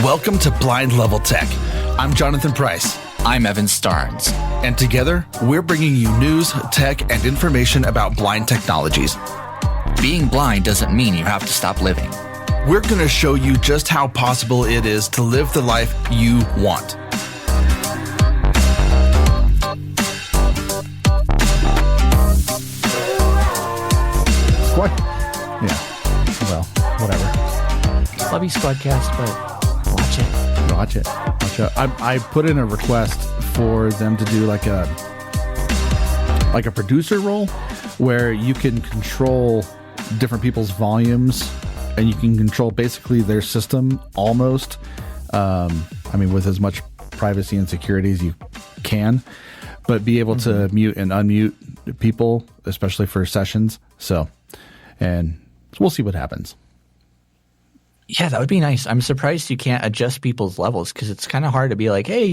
Welcome to Blind Level Tech. I'm Jonathan Price. I'm Evan Starnes. And together, we're bringing you news, tech, and information about blind technologies. Being blind doesn't mean you have to stop living. We're going to show you just how possible it is to live the life you want. Squad? Yeah. Well, whatever. Love you, Squadcast, but watch it. Watch it. I put in a request for them to do like a producer role where you can control different people's volumes and you can control basically their system almost. With as much privacy and security as you can, but be able to mute and unmute people, especially for sessions. And we'll see what happens. Yeah, that would be nice. I'm surprised you can't adjust people's levels because it's kind of hard to be like, hey,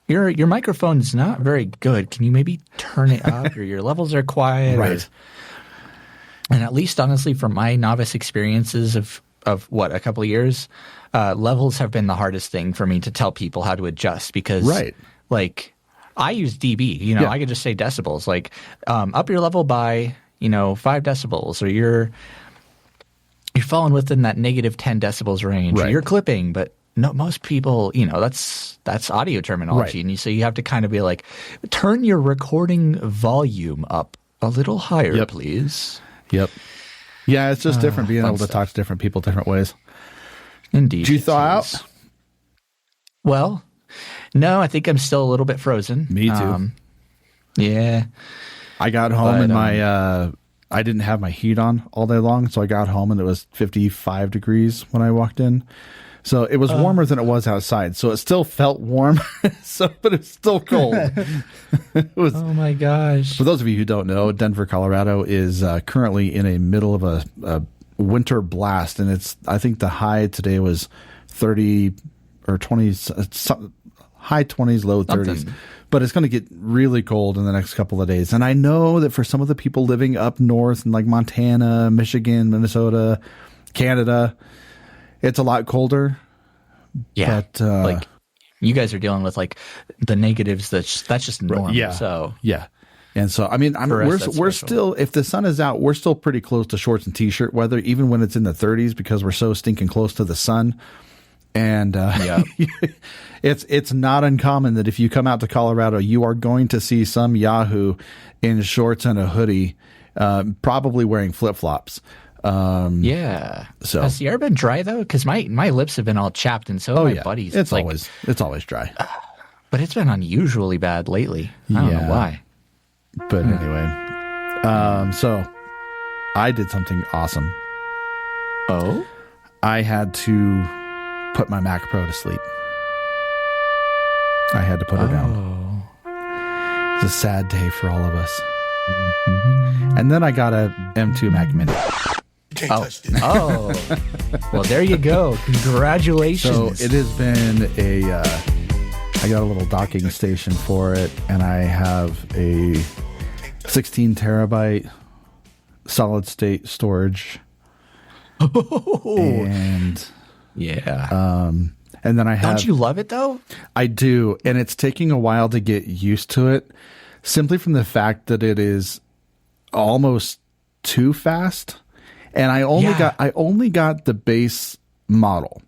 your microphone's not very good. Can you maybe turn it up? Or your levels are quiet. Right. And at least, honestly, from my novice experiences of a couple of years, levels have been the hardest thing for me to tell people how to adjust because, like, I use dB. I could just say decibels. Like, up your level by 5 decibels, or you're falling within that negative 10 decibels range. Right. You're clipping, but no, most people, that's audio terminology, right. And so you have to kind of be like, turn your recording volume up a little higher, please. Yep. Yeah, it's just different being able to talk to different people different ways. Indeed. Did you thaw out? Well, no, I think I'm still a little bit frozen. Me too. Yeah. I got home and I didn't have my heat on all day long, so I got home and it was 55 degrees when I walked in. So it was warmer than it was outside. So it still felt warm, but it's still cold. Oh my gosh. For those of you who don't know, Denver, Colorado is currently in a middle of a winter blast, and I think the high today was 30 or 20s, high 20s, low 30s. Something. But it's going to get really cold in the next couple of days. And I know that for some of the people living up north in like Montana, Michigan, Minnesota, Canada, it's a lot colder. Yeah. But, like you guys are dealing with like the negatives. That's just normal. Yeah. So yeah. And so, we're still, if the sun is out, we're still pretty close to shorts and t-shirt weather, even when it's in the 30s, because we're so stinking close to the sun. And it's not uncommon that if you come out to Colorado, you are going to see some Yahoo in shorts and a hoodie, probably wearing flip-flops. Yeah. So has the air been dry though? Because my lips have been all chapped, and so have my buddies. It's always dry. But it's been unusually bad lately. I don't know why. But anyway, so I did something awesome. Oh? I had to put my Mac Pro to sleep. I had to put her down. It's a sad day for all of us. Mm-hmm. And then I got a M2 Mac Mini. Oh. Well, there you go. Congratulations. So it has been I got a little docking station for it, and I have a 16 terabyte solid state storage. And yeah. And then I have. Don't you love it though? I do, and it's taking a while to get used to it, simply from the fact that it is almost too fast. And I only got the base model.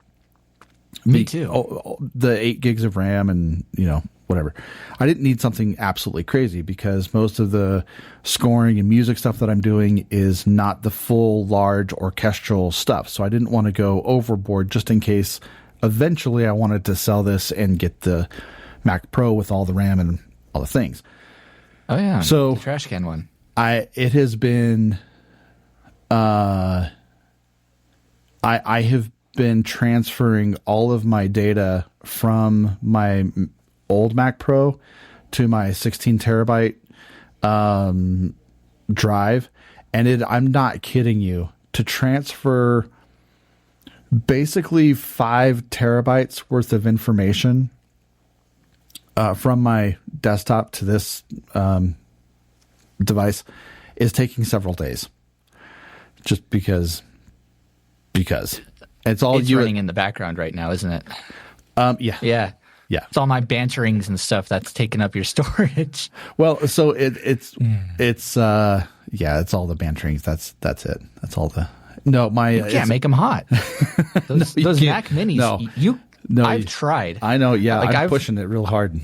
Me too. The 8 gigs of RAM and whatever. I didn't need something absolutely crazy because most of the scoring and music stuff that I'm doing is not the full large orchestral stuff. So I didn't want to go overboard just in case eventually I wanted to sell this and get the Mac Pro with all the RAM and all the things. Oh yeah. So the trash can one. It has been I have been transferring all of my data from my old Mac Pro to my 16 terabyte drive, and I'm not kidding you, to transfer basically 5 terabytes worth of information from my desktop to this device is taking several days, just because. It's all it's running in the background right now, isn't it? Yeah. Yeah. Yeah. It's all my banterings and stuff that's taking up your storage. Well, so it's all the banterings. That's it. That's all the. No, you can't make them hot. Those Mac Minis. I've tried. I know. Yeah, like I'm pushing it real hard.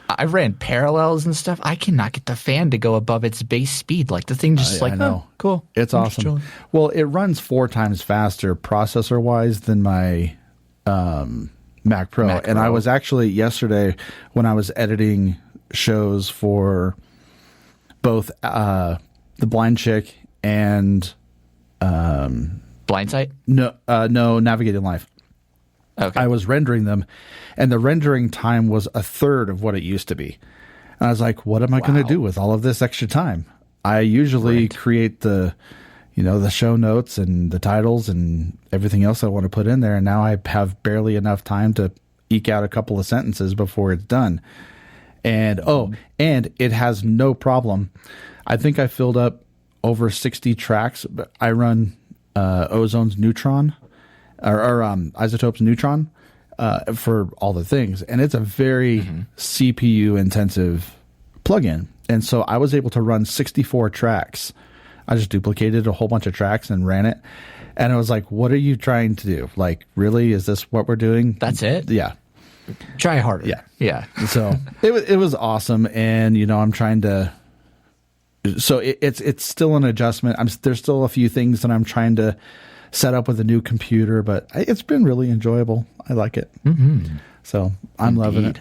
I've ran parallels and stuff. I cannot get the fan to go above its base speed. Like the thing just I know. Oh, cool. It's awesome. Well, it runs 4 times faster processor wise than my Mac Pro. And I was actually yesterday when I was editing shows for both The Blind Chick and Blindsight? No, Navigating Life. Okay. I was rendering them, and the rendering time was a third of what it used to be. And I was like, what am I going to do with all of this extra time? I usually create the show notes and the titles and everything else I want to put in there. And now I have barely enough time to eke out a couple of sentences before it's done. And, and it has no problem. I think I filled up over 60 tracks, but I run Ozone's Neutron or Isotope's Neutron for all the things. And it's a very CPU intensive plugin. And so I was able to run 64 tracks. I just duplicated a whole bunch of tracks and ran it. And I was like, what are you trying to do? Like, really? Is this what we're doing? That's it? Yeah. Try harder. Yeah. Yeah. So it was awesome. And, I'm trying to. So it's still an adjustment. There's still a few things that I'm trying to set up with a new computer, but it's been really enjoyable. I like it. Mm-hmm. So I'm loving it.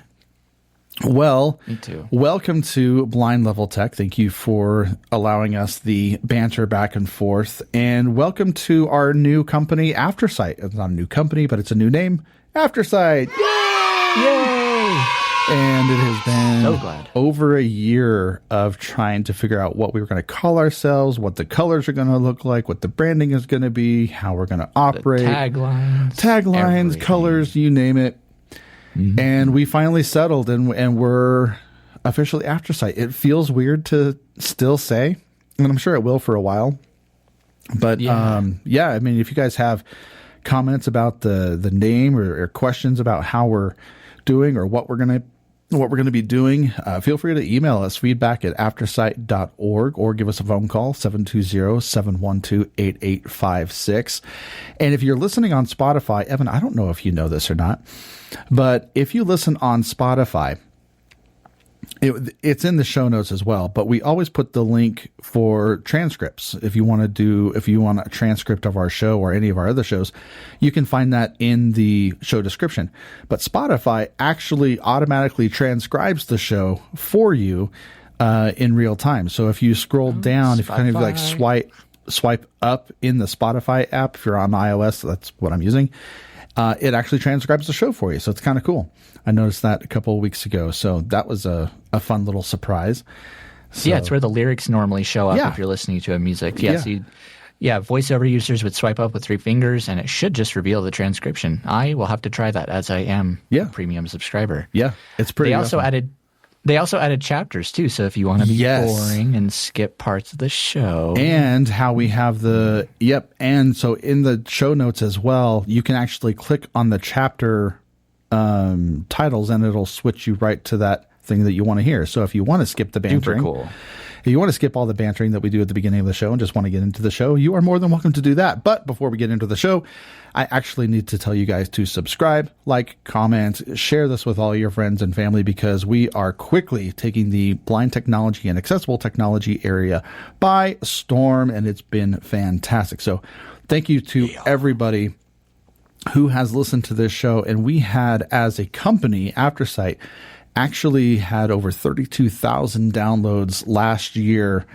Well, me too. Welcome to Blind Level Tech. Thank you for allowing us the banter back and forth. And welcome to our new company, Aftersight. It's not a new company, but it's a new name, Aftersight. Yay! And it has been so glad. Over a year of trying to figure out what we were going to call ourselves, what the colors are going to look like, what the branding is going to be, how we're going to operate. The taglines, everything. Colors, you name it. Mm-hmm. And we finally settled, and we're officially Aftersight. It feels weird to still say, and I'm sure it will for a while. But I mean, if you guys have comments about the name or questions about how we're doing or what we're going to be doing, feel free to email us feedback@aftersight.org or give us a phone call 720-712-8856. And if you're listening on Spotify, Evan, I don't know if you know this or not, but if you listen on Spotify, it's in the show notes as well, but we always put the link for transcripts. If you want a transcript of our show or any of our other shows, you can find that in the show description. But Spotify actually automatically transcribes the show for you in real time. So if you scroll down, if you kind of like swipe up in the Spotify app, if you're on iOS, that's what I'm using, it actually transcribes the show for you. So it's kind of cool. I noticed that a couple of weeks ago. So that was a fun little surprise. So, yeah, it's where the lyrics normally show up if you're listening to a music. Yeah, so voiceover users would swipe up with 3 fingers, and it should just reveal the transcription. I will have to try that as I am a premium subscriber. Yeah, it's pretty awesome. They also added chapters, too, so if you want to be boring and skip parts of the show. And how we have and so in the show notes as well, you can actually click on the chapter titles, and it'll switch you right to that thing that you want to hear. So if you want to skip the bantering, super cool. If you want to skip all the bantering that we do at the beginning of the show and just want to get into the show, you are more than welcome to do that. But before we get into the show, I actually need to tell you guys to subscribe, like, comment, share this with all your friends and family, because we are quickly taking the blind technology and accessible technology area by storm, and it's been fantastic. So thank you to everybody who has listened to this show. And we had, as a company, Aftersight, actually had over 32,000 downloads last year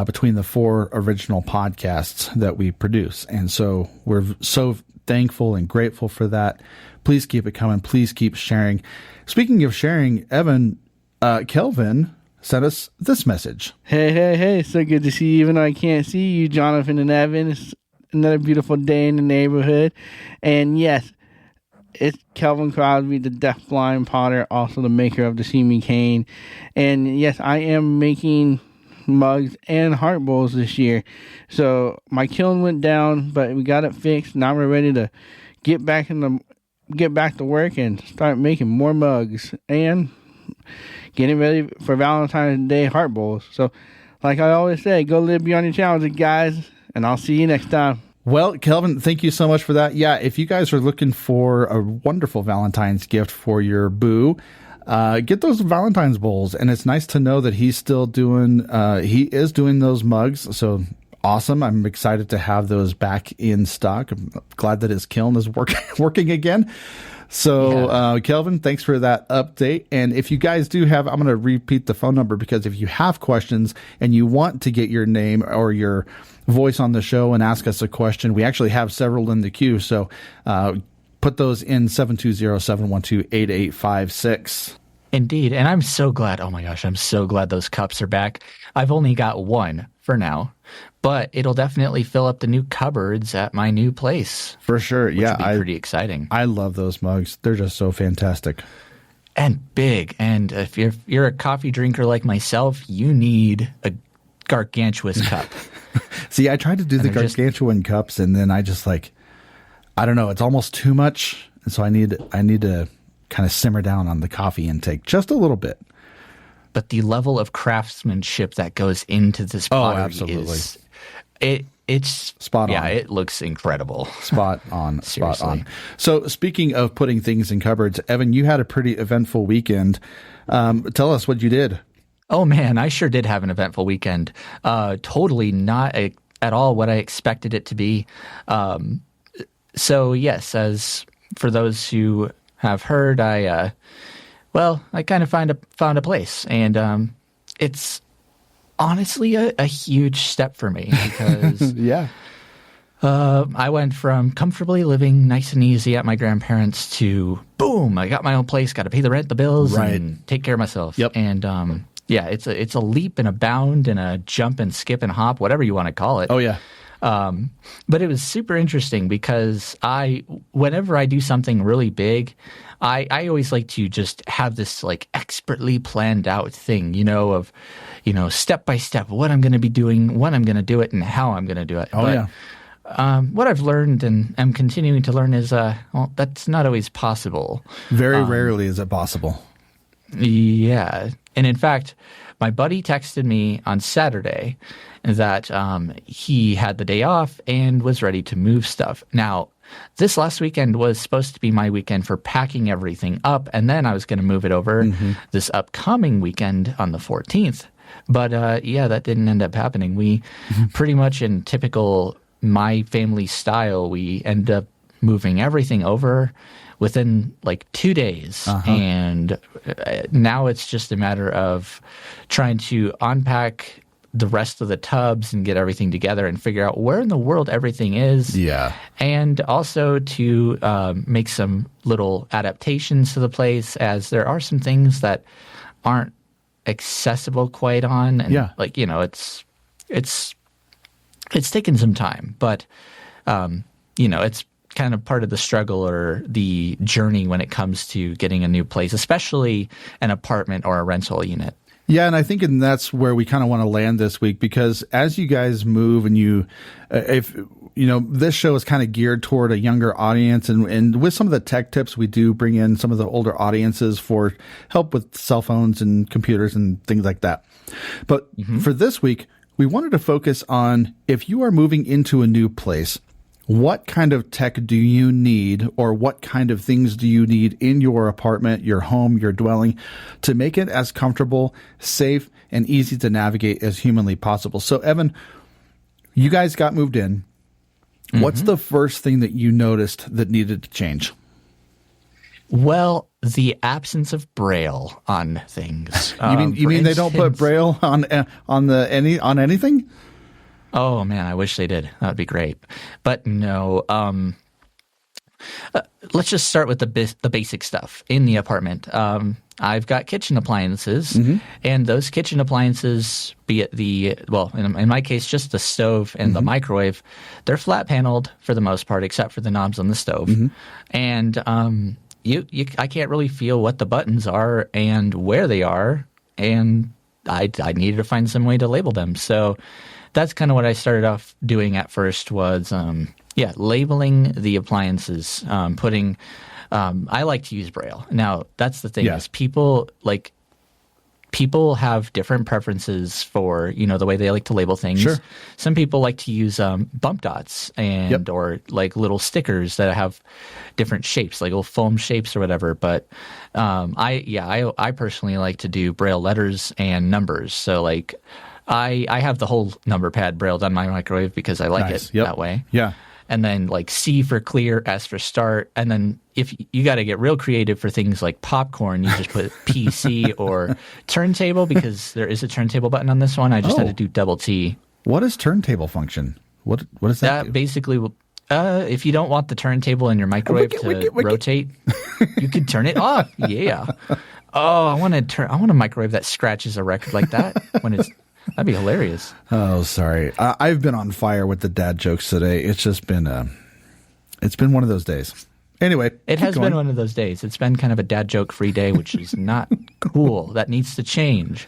between the 4 original podcasts that we produce. And so we're so thankful and grateful for that. Please keep it coming. Please keep sharing. Speaking of sharing, Evan, Kelvin sent us this message. Hey. So good to see you, even though I can't see you, Jonathan and Evan. It's another beautiful day in the neighborhood. And yes, it's Kelvin Crosby, the deafblind potter, also the maker of the See Me Cane. And yes, I am making mugs and heart bowls this year. So my kiln went down, but we got it fixed. Now we're ready to get back to work and start making more mugs and getting ready for Valentine's Day heart bowls. So like I always say, go live beyond your challenges, guys, and I'll see you next time. Well, Kelvin, thank you so much for that. Yeah, if you guys are looking for a wonderful Valentine's gift for your boo, get those Valentine's bowls. And it's nice to know that he's still doing, he is doing those mugs. So awesome. I'm excited to have those back in stock. I'm glad that his kiln is working again. So, Kelvin, thanks for that update. And if you guys do have, I'm going to repeat the phone number, because if you have questions and you want to get your name or your voice on the show and ask us a question, we actually have several in the queue. So, put those in 720-712-8856. Indeed. And I'm so glad. Oh my gosh, I'm so glad those cups are back. I've only got one for now, but it'll definitely fill up the new cupboards at my new place. For sure. Which would be pretty exciting. I love those mugs. They're just so fantastic. And big. And if you're a coffee drinker like myself, you need a gargantuous cup. See, I tried to do the gargantuan cups, and then I just I don't know, it's almost too much. And so I need to kind of simmer down on the coffee intake just a little bit. But the level of craftsmanship that goes into this pottery is it's spot on. Yeah, it looks incredible. Spot on. Spot on. So speaking of putting things in cupboards, Evan, you had a pretty eventful weekend. Tell us what you did. Oh man, I sure did have an eventful weekend. Totally not at all what I expected it to be. So yes, as for those who have heard, I kind of found a place, and it's honestly a huge step for me, because yeah, I went from comfortably living nice and easy at my grandparents' to boom, I got my own place, got to pay the rent, the bills, and take care of myself. Yep. And yeah, it's a leap and a bound and a jump and skip and hop, whatever you want to call it. Oh yeah. But it was super interesting, because whenever I do something really big, I always like to just have this expertly planned out thing, of step by step, what I'm going to be doing, when I'm going to do it, and how I'm going to do it. Yeah. What I've learned and am continuing to learn is, that's not always possible. Very rarely is it possible. Yeah. And in fact, my buddy texted me on Saturday that he had the day off and was ready to move stuff. Now, this last weekend was supposed to be my weekend for packing everything up, and then I was going to move it over this upcoming weekend on the 14th. But yeah, that didn't end up happening. We pretty much, in typical my family style, we ended up moving everything over within 2 days. And now it's just a matter of trying to unpack the rest of the tubs and get everything together and figure out where in the world everything is. Yeah. And also to make some little adaptations to the place, as there are some things that aren't accessible quite on. And it's taken some time, but it's kind of part of the struggle or the journey when it comes to getting a new place, especially an apartment or a rental unit. Yeah, and I think that's where we kind of want to land this week, because as you guys move and this show is kind of geared toward a younger audience, and with some of the tech tips, we do bring in some of the older audiences for help with cell phones and computers and things like that. But for this week, we wanted to focus on, if you are moving into a new place, what kind of tech do you need, or what kind of things do you need in your apartment, your home, your dwelling, to make it as comfortable, safe, and easy to navigate as humanly possible? So, Evan, you guys got moved in. What's the first thing that you noticed that needed to change? Well, the absence of Braille on things. You mean they don't put Braille on anything? Oh man, I wish they did. That would be great. But no. Let's just start with the basic stuff in the apartment. I've got kitchen appliances, and those kitchen appliances, be it in my case, just the stove and the microwave, they're flat paneled for the most part, except for the knobs on the stove. And I can't really feel what the buttons are and where they are, and I needed to find some way to label them. So that's kind of what I started off doing at first was, labeling the appliances, putting, I like to use Braille. Now, that's the thing is people have different preferences for, the way they like to label things. Sure. Some people like to use bump dots and or like little stickers that have different shapes, like little foam shapes or whatever. But I personally like to do Braille letters and numbers. So like I have the whole number pad Brailled on my microwave because I like it that way. Yeah. And then like C for clear, S for start. And then if you got to get real creative for things like popcorn, you just put PC or turntable because there is a turntable button on this one. I just had to do double T. What is turntable function? What does that do? Basically, if you don't want the turntable in your microwave to rotate, you could turn it off. Yeah. Oh, I want to microwave that scratches a record like that when it's. That'd be hilarious. Oh, sorry. I've been on fire with the dad jokes today. It's just been one of those days. Anyway, it has been one of those days. It's been kind of a dad joke free day, which is not cool. That needs to change.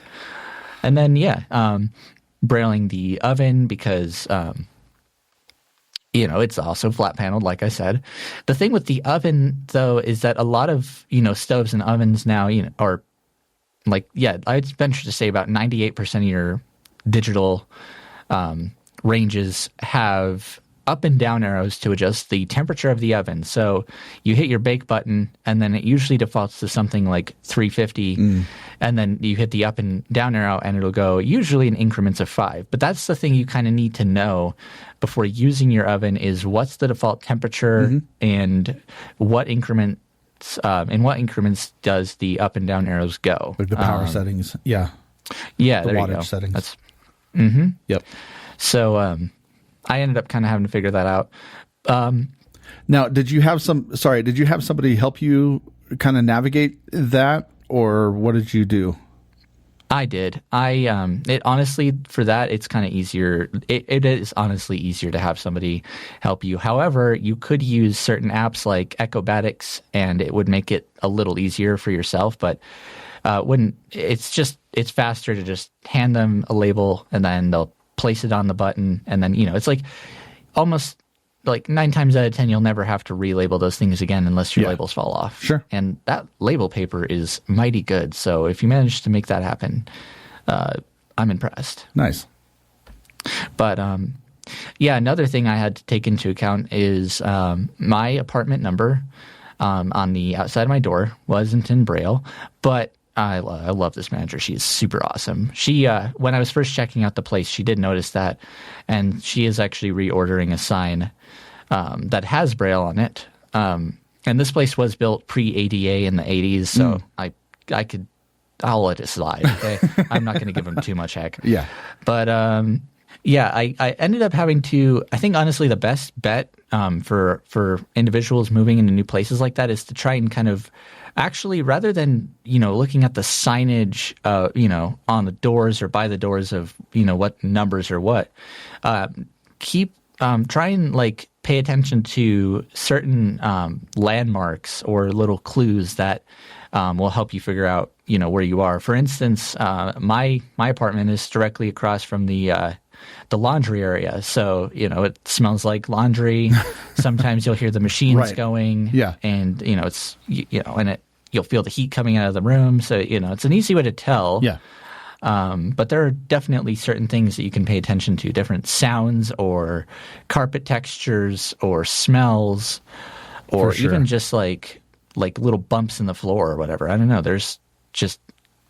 And then, brailing the oven because, it's also flat paneled, like I said. The thing with the oven, though, is that a lot of, stoves and ovens now, are I'd venture to say about 98% of your digital ranges have up and down arrows to adjust the temperature of the oven. So you hit your bake button, and then it usually defaults to something like 350, and then you hit the up and down arrow, and it'll go usually in increments of 5. But that's the thing you kind of need to know before using your oven is what's the default temperature and what increment in what increments does the up and down arrows go? Like the power settings. Yeah. Yeah, the there wattage you go. settings. That's, Yep. So I ended up kind of having to figure that out. Now, did you have somebody help you kind of navigate that, or what did you do? I did. It honestly, for that, it's kind of easier. It is honestly easier to have somebody help you. However, you could use certain apps like Echobatics, and it would make it a little easier for yourself. But it's faster to just hand them a label, and then they'll place it on the button, and then it's like almost like 9 times out of 10 you'll never have to relabel those things again unless your labels fall off. Sure. And that label paper is mighty good. So if you manage to make that happen, I'm impressed. Nice. But another thing I had to take into account is my apartment number on the outside of my door wasn't in Braille, but I love this manager. She's super awesome. She, when I was first checking out the place, she did notice that, and she is actually reordering a sign that has Braille on it. And this place was built pre-ADA in the 80s, so I'll let it slide. Okay? I'm not going to give them too much heck. Yeah. But I ended up having to. I think honestly, the best bet for individuals moving into new places like that is to try and kind of. Actually, rather than, looking at the signage, on the doors or by the doors of, what numbers or what, try and like pay attention to certain landmarks or little clues that will help you figure out, where you are. For instance, my apartment is directly across from the laundry area. So, it smells like laundry. Sometimes you'll hear the machines going. Yeah. And, it's, and you'll feel the heat coming out of the room. So, it's an easy way to tell. Yeah. But there are definitely certain things that you can pay attention to, different sounds or carpet textures or smells or even just like little bumps in the floor or whatever. I don't know. There's just,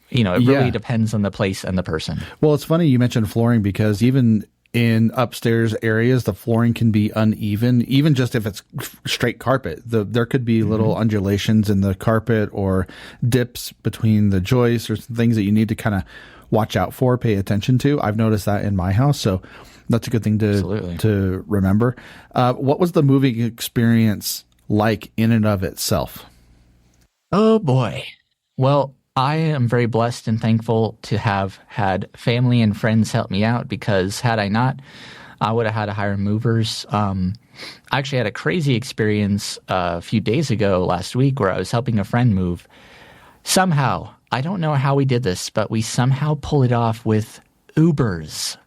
it really depends on the place and the person. Well, it's funny you mentioned flooring because even in upstairs areas, the flooring can be uneven, even just if it's straight carpet. There could be little undulations in the carpet or dips between the joists or things that you need to kind of watch out for, pay attention to. I've noticed that in my house, so that's a good thing to remember. What was the moving experience like in and of itself? Oh, boy. Well, I am very blessed and thankful to have had family and friends help me out because had I not, I would have had to hire movers. I actually had a crazy experience a few days ago last week where I was helping a friend move. Somehow I don't know how we did this, but we somehow pulled it off with Ubers.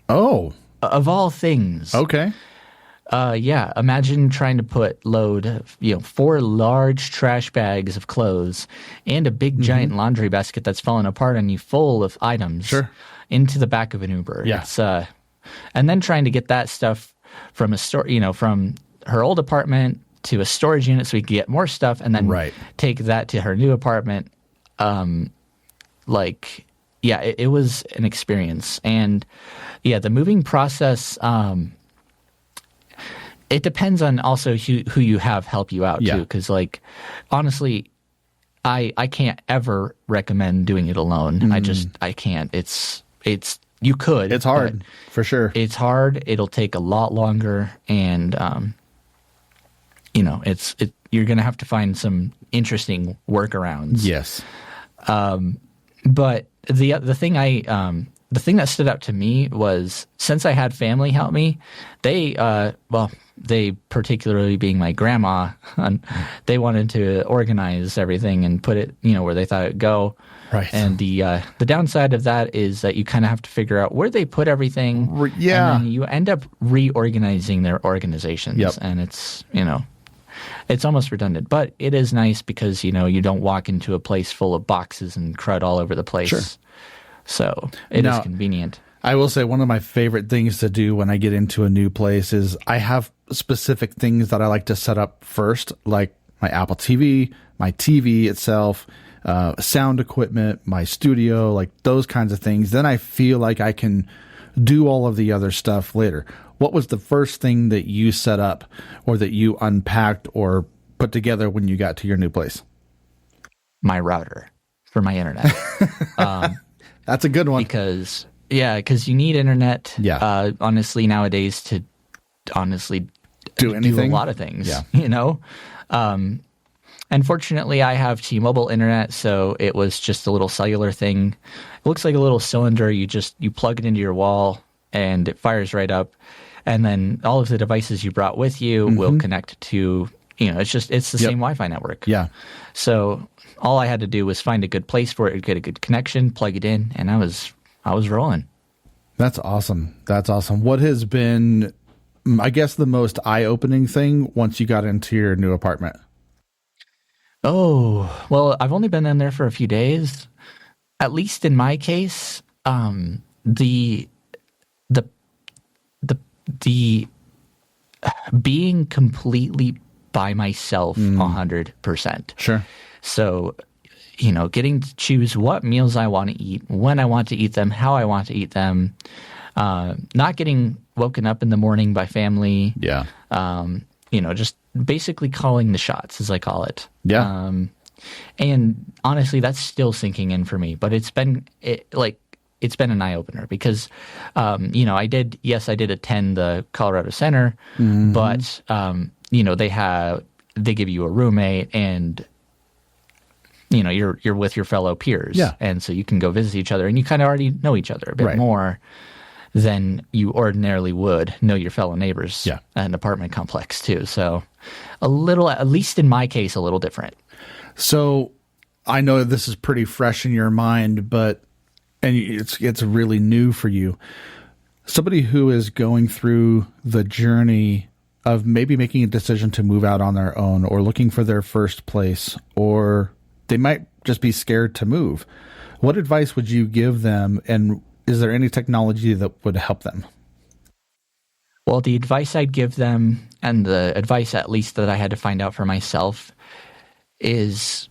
Oh. Of all things. Okay. Yeah, imagine trying to load 4 large trash bags of clothes and a big giant laundry basket that's fallen apart on you full of items into the back of an Uber. Yeah. It's, and then trying to get that stuff from a store, from her old apartment to a storage unit so we could get more stuff and then take that to her new apartment. It was an experience. And yeah, the moving process, it depends on also who you have help you out too. Because honestly, I can't ever recommend doing it alone. I can't. You could. It's hard for sure. It's hard. It'll take a lot longer, and you're going to have to find some interesting workarounds. Yes. But the thing that stood out to me was, since I had family help me, they particularly being my grandma, they wanted to organize everything and put it, where they thought it'd go. Right. And the downside of that is that you kind of have to figure out where they put everything. Yeah. And then you end up reorganizing their organizations. Yep. And it's almost redundant, but it is nice because, you don't walk into a place full of boxes and crud all over the place. Sure. So it is convenient. I will say one of my favorite things to do when I get into a new place is I have specific things that I like to set up first, like my Apple TV, my TV itself, sound equipment, my studio, like those kinds of things. Then I feel like I can do all of the other stuff later. What was the first thing that you set up or that you unpacked or put together when you got to your new place? My router for my internet. That's a good one. Because you need internet. Yeah. Honestly, nowadays to do a lot of things. Yeah. Unfortunately, I have T-Mobile internet, so it was just a little cellular thing. It looks like a little cylinder. You plug it into your wall, and it fires right up. And then all of the devices you brought with you will connect to. It's the same Wi-Fi network. Yeah. So all I had to do was find a good place for it, get a good connection, plug it in, and I was rolling. That's awesome. What has been, I guess, the most eye-opening thing once you got into your new apartment? Oh, well, I've only been in there for a few days. At least in my case, the being completely by myself 100%. Sure. So, getting to choose what meals I want to eat, when I want to eat them, how I want to eat them, not getting woken up in the morning by family. Yeah. Just basically calling the shots, as I call it. Yeah. And honestly, that's still sinking in for me, but it's been an eye opener because, I did attend the Colorado Center, but, they give you a roommate and, you're with your fellow peers. Yeah. And so you can go visit each other and you kind of already know each other a bit more than you ordinarily would know your fellow neighbors at an apartment complex too. So a little, at least in my case, a little different. So I know this is pretty fresh in your mind, and it's really new for you. Somebody who is going through the journey of maybe making a decision to move out on their own or looking for their first place, or they might just be scared to move. What advice would you give them, and is there any technology that would help them? Well, the advice I'd give them, and the advice at least that I had to find out for myself, is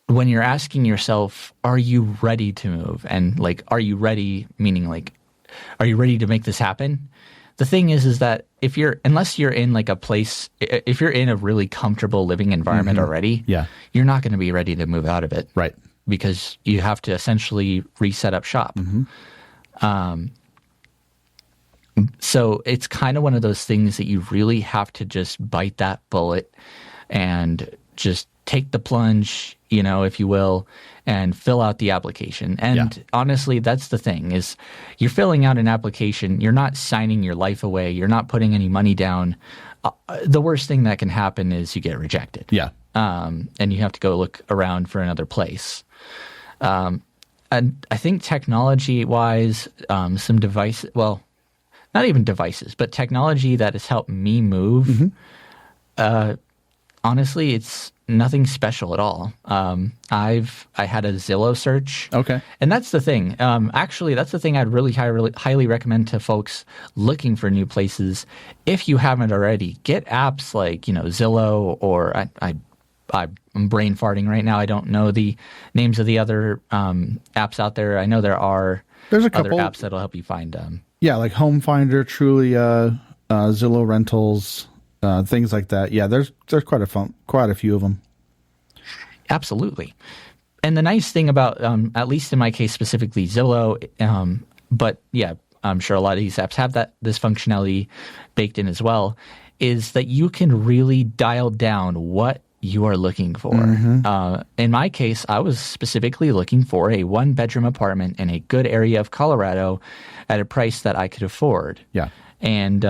when you're asking yourself, are you ready to move? And are you ready, meaning are you ready to make this happen? The thing is that unless you're in a place, if you're in a really comfortable living environment already, you're not going to be ready to move out of it. Right. Because you have to essentially reset up shop. So it's kind of one of those things that you really have to just bite that bullet and just take the plunge, if you will, and fill out the application. And honestly, that's the thing, is you're filling out an application. You're not signing your life away. You're not putting any money down. The worst thing that can happen is you get rejected. Yeah. And you have to go look around for another place. And I think technology-wise, some devices, well, not even devices, but technology that has helped me move, honestly, it's nothing special at all. I had a Zillow search. Okay. And that's the thing. Actually, that's the thing I'd really highly recommend to folks looking for new places. If you haven't already, get apps like, Zillow, or I'm brain farting right now. I don't know the names of the other apps out there. I know there's a couple other apps that'll help you find like Home Finder, Trulia, Zillow Rentals, things like that. Yeah, there's quite a few of them. Absolutely. And the nice thing about, at least in my case specifically, Zillow, but yeah, I'm sure a lot of these apps have this functionality baked in as well, is that you can really dial down what you are looking for. In my case, I was specifically looking for a 1-bedroom apartment in a good area of Colorado at a price that I could afford. Yeah. And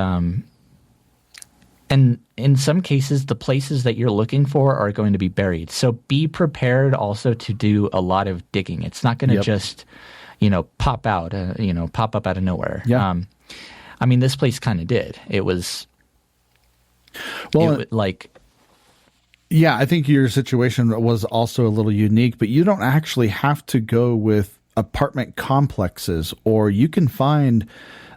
in some cases, the places that you're looking for are going to be buried. So be prepared also to do a lot of digging. It's not going to just, pop up out of nowhere. Yeah. I mean, this place kind of did. It was Yeah, I think your situation was also a little unique, but you don't actually have to go with apartment complexes, or you can find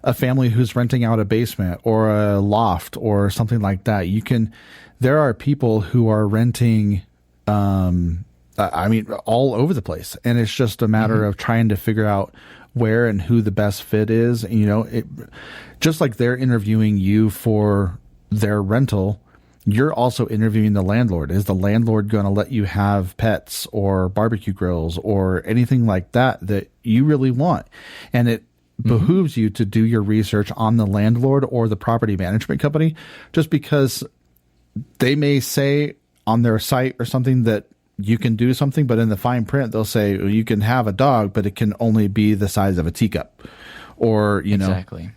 a family who's renting out a basement or a loft or something like that. There are people who are renting, all over the place, and it's just a matter of trying to figure out where and who the best fit is. Just like they're interviewing you for their rental, you're also interviewing the landlord. Is the landlord going to let you have pets or barbecue grills or anything like that you really want? And it behooves you to do your research on the landlord or the property management company, just because they may say on their site or something that you can do something, but in the fine print, they'll say, well, you can have a dog, but it can only be the size of a teacup, or, exactly.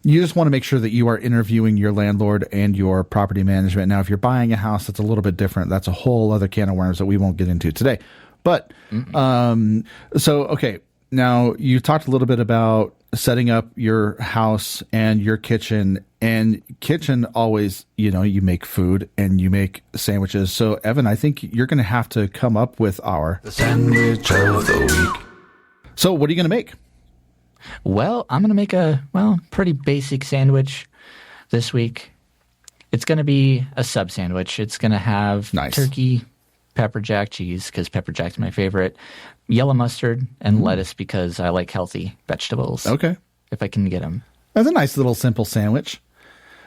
You just want to make sure that you are interviewing your landlord and your property management. Now, if you're buying a house, that's a little bit different. That's a whole other can of worms that we won't get into today. But, okay. Now, you talked a little bit about setting up your house and your kitchen. And kitchen always, you make food and you make sandwiches. So, Evan, I think you're going to have to come up with the sandwich of the week. So, what are you going to make? Well, I'm going to make a pretty basic sandwich this week. It's going to be a sub sandwich. It's going to have turkey, pepper jack cheese, because pepper jack's my favorite, yellow mustard, and lettuce, because I like healthy vegetables. Okay. If I can get them. That's a nice little simple sandwich.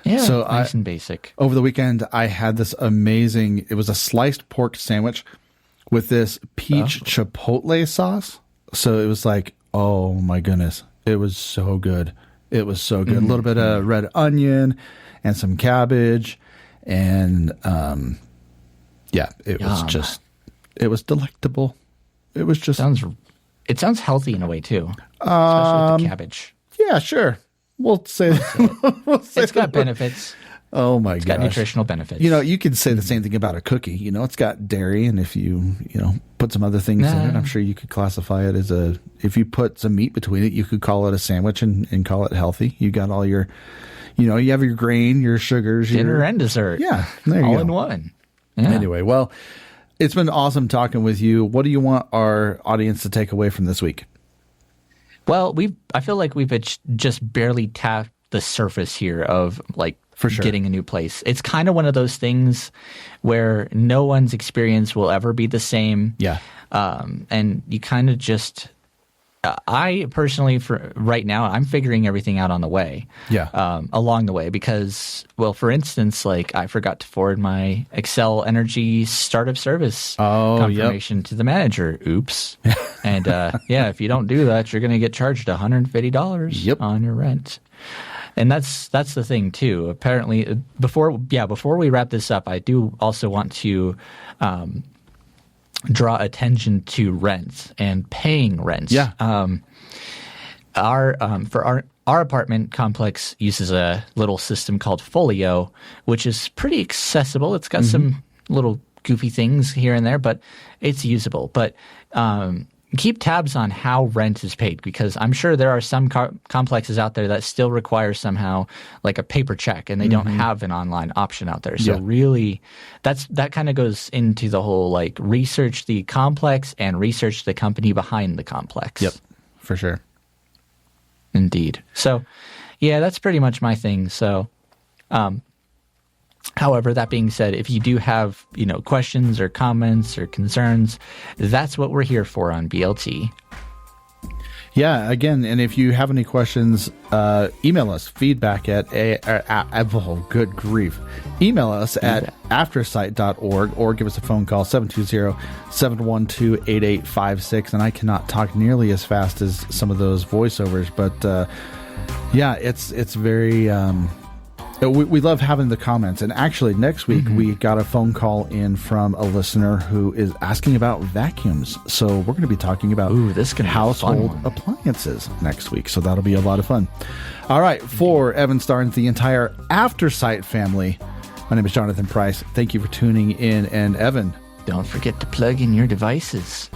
Yeah, so nice and basic. Over the weekend, I had this amazing, it was a sliced pork sandwich with this peach chipotle sauce. So it was like, oh my goodness. It was so good. It was so good. A little bit of red onion and some cabbage. And it was delectable. It was just. It sounds healthy in a way too. Especially with the cabbage. Yeah, sure. We'll say it's got benefits. Oh my gosh. It's got nutritional benefits. You could say the same thing about a cookie. It's got dairy, and if you put some other things in it, I'm sure you could classify it as if you put some meat between it, you could call it a sandwich and call it healthy. You got all your, you have your grain, your sugars. Dinner and dessert. Yeah, there you go. All in one. Yeah. Anyway, well, it's been awesome talking with you. What do you want our audience to take away from this week? Well, I feel like we've just barely tapped the surface here of for sure. Getting a new place. It's kind of one of those things where no one's experience will ever be the same. Yeah. And you kind of just, I personally, for right now, I'm figuring everything out on the way. Yeah. Along the way, because, well, for instance, I forgot to forward my Excel Energy startup service confirmation to the manager. Oops. And if you don't do that, you're going to get charged $150 on your rent. And that's the thing too. Apparently, before we wrap this up, I do also want to draw attention to rent and paying rent. Yeah. Our apartment complex uses a little system called Folio, which is pretty accessible. It's got some little goofy things here and there, but it's usable. But keep tabs on how rent is paid, because I'm sure there are some complexes out there that still require somehow like a paper check, and they don't have an online option out there. So really, that kind of goes into the whole like research the complex and research the company behind the complex. Yep, for sure. Indeed. So yeah, that's pretty much my thing. So however, that being said, if you do have, questions or comments or concerns, that's what we're here for on BLT. Yeah, again, and if you have any questions, email us, feedback oh, good grief. Email us at aftersight.org or give us a phone call, 720-712-8856. And I cannot talk nearly as fast as some of those voiceovers, but yeah, it's very... we love having the comments. And actually, next week, we got a phone call in from a listener who is asking about vacuums. So we're going to be talking about household appliances next week. So that'll be a lot of fun. All right. For Evan Starr and the entire Aftersight family, my name is Jonathan Price. Thank you for tuning in. And Evan, don't forget to plug in your devices.